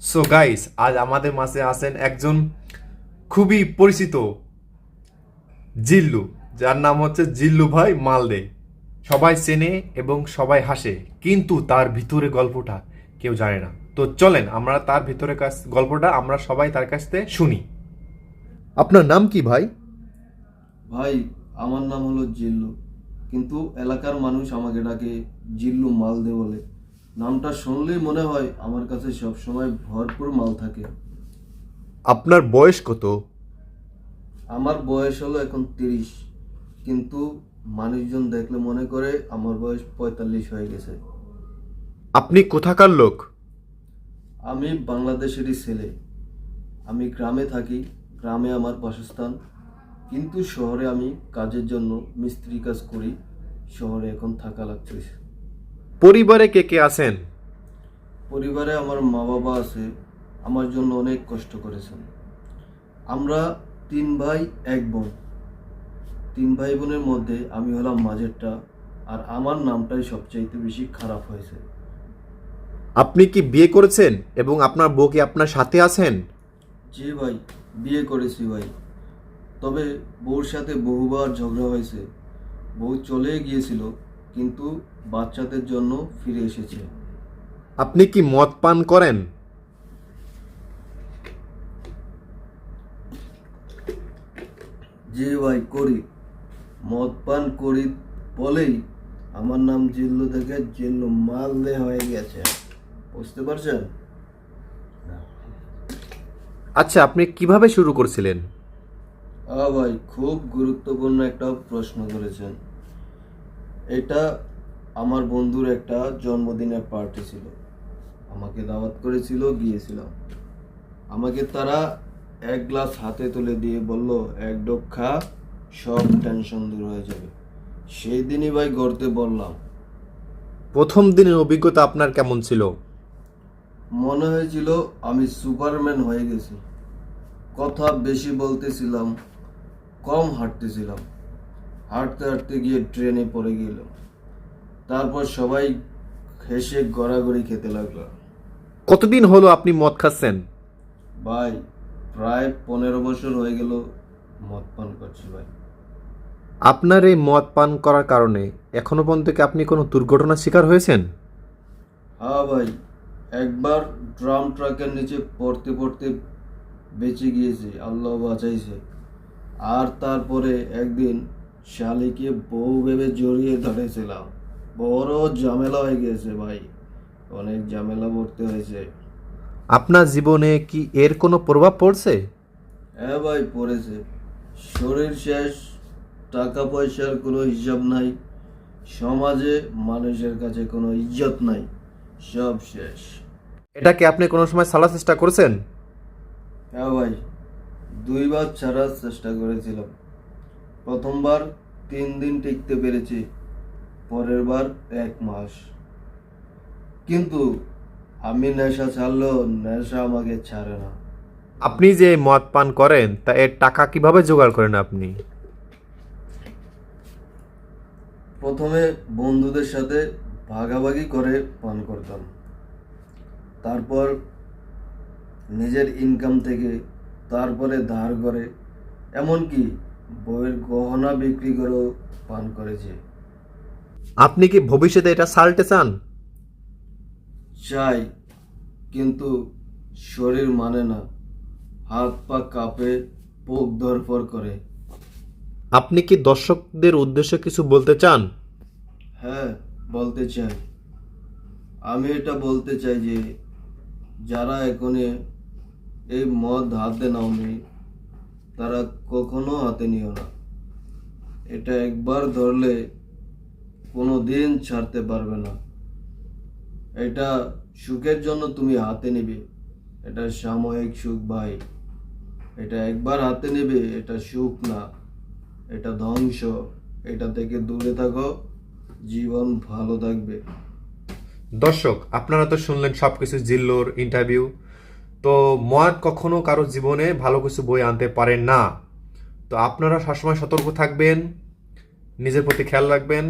So guys, আজ আমাদের মাঝে আছেন একজন খুবই পরিচিত জিল্লু, যার নাম হচ্ছে জিল্লু ভাই মালদে। সবাই চেনে এবং সবাই হাসে, কিন্তু তার ভিতরে গল্পটা কেউ জানে না। তো চলেন আমরা তার ভিতরে গল্পটা আমরা সবাই তার কাছ থেকে শুনি। আপনার নাম কি ভাই? ভাই, আমার নাম হলো জিল্লু, কিন্তু এলাকার মানুষ আমাকে ডাকে জিল্লু মালদে বলে। নামটা শুনলেই মনে হয় আমার কাছে সবসময় ভরপুর মাল থাকে। আপনার বয়স কত? আমার বয়স হলো এখন 30, কিন্তু মানুষজন দেখলে মনে করে আমার বয়স 45 হয়ে গেছে। আপনি কোথাকার লোক? আমি বাংলাদেশেরই ছেলে। আমি গ্রামে থাকি, গ্রামে আমার বাসস্থান, কিন্তু শহরে আমি কাজের জন্য মিস্ত্রি কাজ করি। শহরে এখন থাকা লাগতেছে। পরিবারে কে কে আছেন? পরিবারে আমার মা বাবা আছে, আমার জন্য অনেক কষ্ট করেছেন। আমরা 3 ভাই 1 বোন। 3 ভাই বোনের মধ্যে আমি হলাম মাঝেরটা, আর আমার নামটাই সবচাইতে বেশি খারাপ হয়েছে। আপনি কি বিয়ে করেছেন এবং আপনার বউ কি আপনার সাথে আছেন? জি ভাই, বিয়ে করেছি ভাই। তবে বউর সাথে বহুবার ঝগড়া হয়েছে। বউ চলে গিয়েছিল, কিন্তু বাচ্চাদের জন্য ফিরে এসেছে। আপনি কি মদ পান করেন? জি ভাই, করি। মদ পান করি বলেই আমার নাম জিল্লু থেকে জিল্লু মালদে হয়ে গেছে। বুঝতে পারছেন? আচ্ছা, আপনি কিভাবে শুরু করছিলেন? ভাই, খুব গুরুত্বপূর্ণ একটা প্রশ্ন করেছেন। এটা আমার বন্ধুর একটা জন্মদিনের পার্টি ছিল। আমাকে দাওয়াত করেছিল, গিয়েছিলাম। আমাকে তারা 1 গ্লাস হাতে তুলে দিয়ে বলল, এক ডোক খা, সব টেনশন দূর হয়ে যাবে। সেই দিনই ভাই গড়তে বললাম। প্রথম দিনের অভিজ্ঞতা আপনার কেমন ছিল? মনে হয়েছিল আমি সুপারম্যান হয়ে গেছি। কথা বেশি বলতেছিলাম, কম হাঁটতেছিলাম। হাঁটতে হাঁটতে গিয়ে ট্রেনে পড়ে গেলাম। তারপর সবাই হেসে গড়াগড়ি খেতে লাগলো। কতদিন হলো আপনি মদ খাচ্ছেন? ভাই, প্রায় 15 বছর হয়ে গেল মদ পান করছি ভাই। আপনার এই মদ পান করার কারণে এখনো পর্যন্ত কি আপনি কোনো দুর্ঘটনার শিকার হয়েছেন? হ্যাঁ ভাই, একবার ড্রাম ট্রাকের নিচে পড়তে পড়তে বেঁচে গিয়েছি, আল্লাহ বাঁচাইছে। আর তারপরে একদিন শালিকে বউ ভেবে জড়িয়ে ধরেছিলাম। বড় ঝামেলা হয়ে গেছে ভাই, অনেক ঝামেলা পড়তে হয়েছে। আপনার জীবনে কি এর কোনো প্রভাব পড়ছে? হ্যাঁ ভাই, পড়েছে। শরীর শেষ, টাকা পয়সার কোনো হিসাব নাই, সমাজে মানুষের কাছে কোনো ইজ্জত নাই, সব শেষ। এটা কি আপনি কোনো সময় ছাড়ার চেষ্টা করেছেন? হ্যাঁ ভাই, 2বার ছাড়ার চেষ্টা করেছিলাম। প্রথমবার 3 দিন টিকতে পেরেছি, পরের বার 1 মাস। কিন্তু আমি নেশা ছাড়লেও নেশা আমাকে ছাড়ে না। আপনি যে মদ পান করেন তা এর টাকা কিভাবে জোগাড় করেন আপনি? প্রথমে বন্ধুদের সাথে ভাগাভাগি করে পান করতাম। তারপর নিজের ইনকাম থেকে, তারপরে ধার করে, এমনকি বইয়ের গহনা বিক্রি করেও পান করেছি। আপনি কি ভবিষ্যতে এটা ছাড়তে চান? চাই, কিন্তু শরীর মানে না। হাত পা কাঁপে, বুক ধড়ফড় করে। আপনি কি দর্শকদের উদ্দেশ্যে কিছু বলতে চান? হ্যাঁ, বলতে চাই। আমি এটা বলতে চাই যে যারা এখনো এই মদ হাতে নাওনি, তারা কখনো হাতে নিও না। এটা একবার ধরলে কোনো দিন ছাড়তে পারবে না। এটা সুখের জন্য তুমি হাতে নিবে, এটা সাময়িক সুখ ভাই। এটা একবার হাতে নেবে, এটা সুখ না, এটা ধ্বংস। এটা থেকে দূরে থাকো, জীবন ভালো থাকবে। দর্শক, আপনারা তো শুনলেন সবকিছু জিল্লোর ইন্টারভিউ। তো মদ কখনো কারো জীবনে ভালো কিছু বই আনতে পারেন না। তো আপনারা সবসময় সতর্ক থাকবেন, নিজের প্রতি খেয়াল রাখবেন।